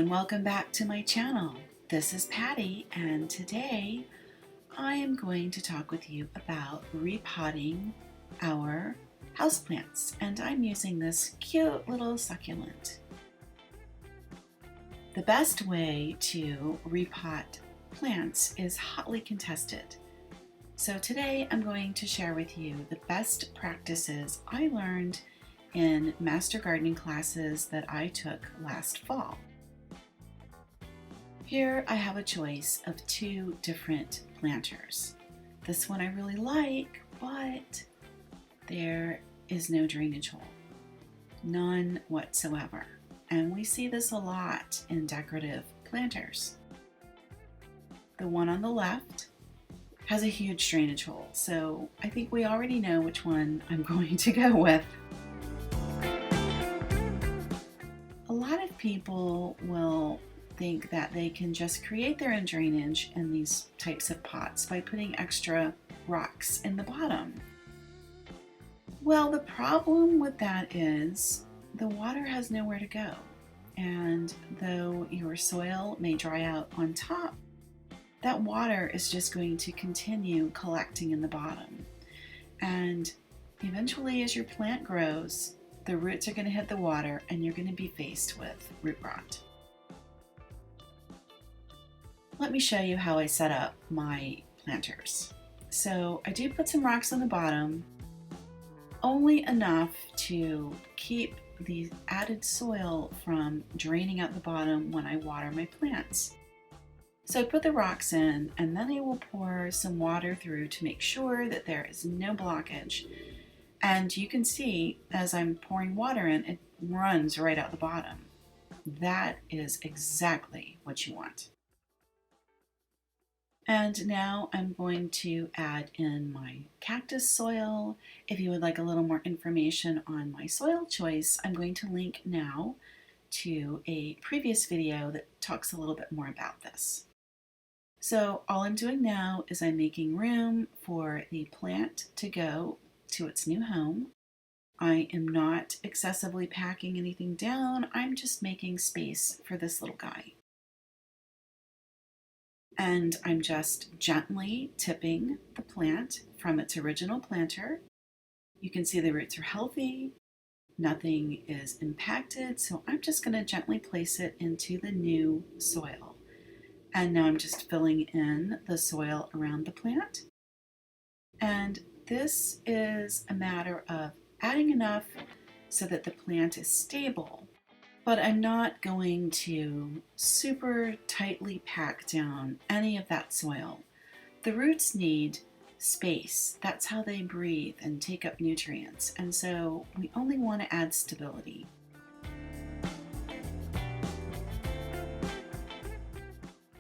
and welcome back to my channel. This is Patty, and today I am going to talk with you about repotting our houseplants, and I'm using this cute little succulent. The best way to repot plants is hotly contested. So today I'm going to share with you the best practices I learned in master gardening classes that I took last fall. Here I have a choice of two different planters. This one I really like, but there is no drainage hole. None whatsoever. And we see this a lot in decorative planters. The one on the left has a huge drainage hole, so I think we already know which one I'm going to go with. A lot of people will think that they can just create their own drainage in these types of pots by putting extra rocks in the bottom. Well, the problem with that is the water has nowhere to go, and though your soil may dry out on top, that water is just going to continue collecting in the bottom, and eventually as your plant grows, the roots are going to hit the water and you're going to be faced with root rot. Let me show you how I set up my planters. So I do put some rocks on the bottom, only enough to keep the added soil from draining out the bottom when I water my plants. So I put the rocks in, and then I will pour some water through to make sure that there is no blockage. And you can see as I'm pouring water in, it runs right out the bottom. That is exactly what you want. And now I'm going to add in my cactus soil. If you would like a little more information on my soil choice, I'm going to link now to a previous video that talks a little bit more about this. So all I'm doing now is I'm making room for the plant to go to its new home. I am not excessively packing anything down. I'm just making space for this little guy. And I'm just gently tipping the plant from its original planter. You can see the roots are healthy, nothing is impacted, so I'm just going to gently place it into the new soil. And now I'm just filling in the soil around the plant. And this is a matter of adding enough so that the plant is stable. But I'm not going to super tightly pack down any of that soil. The roots need space. That's how they breathe and take up nutrients. And so we only want to add stability.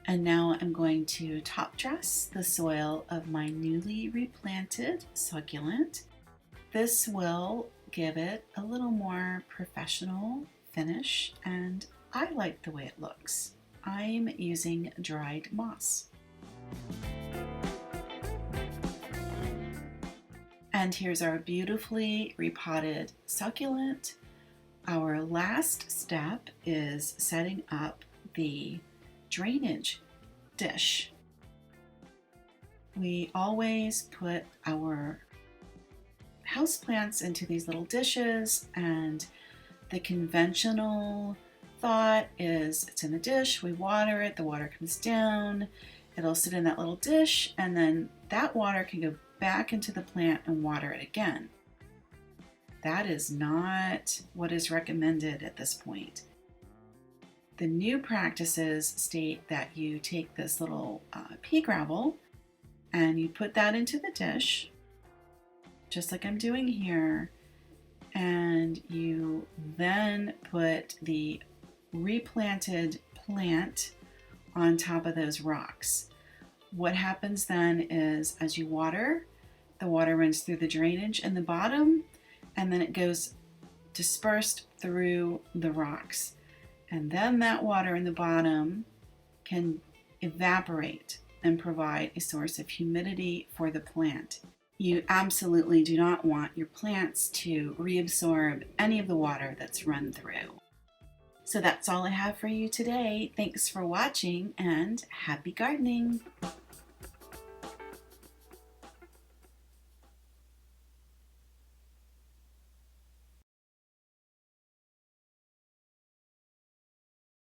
And now I'm going to top dress the soil of my newly replanted succulent. This will give it a little more professional finish, and I like the way it looks. I'm using dried moss. And here's our beautifully repotted succulent. Our last step is setting up the drainage dish. We always put our houseplants into these little dishes, and the conventional thought is it's in a dish, we water it, the water comes down, it'll sit in that little dish, and then that water can go back into the plant and water it again. That is not what is recommended at this point. The new practices state that you take this little pea gravel and you put that into the dish, just like I'm doing here, and you then put the replanted plant on top of those rocks. What happens then is as you water, the water runs through the drainage in the bottom, and then it goes dispersed through the rocks. And then that water in the bottom can evaporate and provide a source of humidity for the plant. You absolutely do not want your plants to reabsorb any of the water that's run through. So that's all I have for you today. Thanks for watching and happy gardening!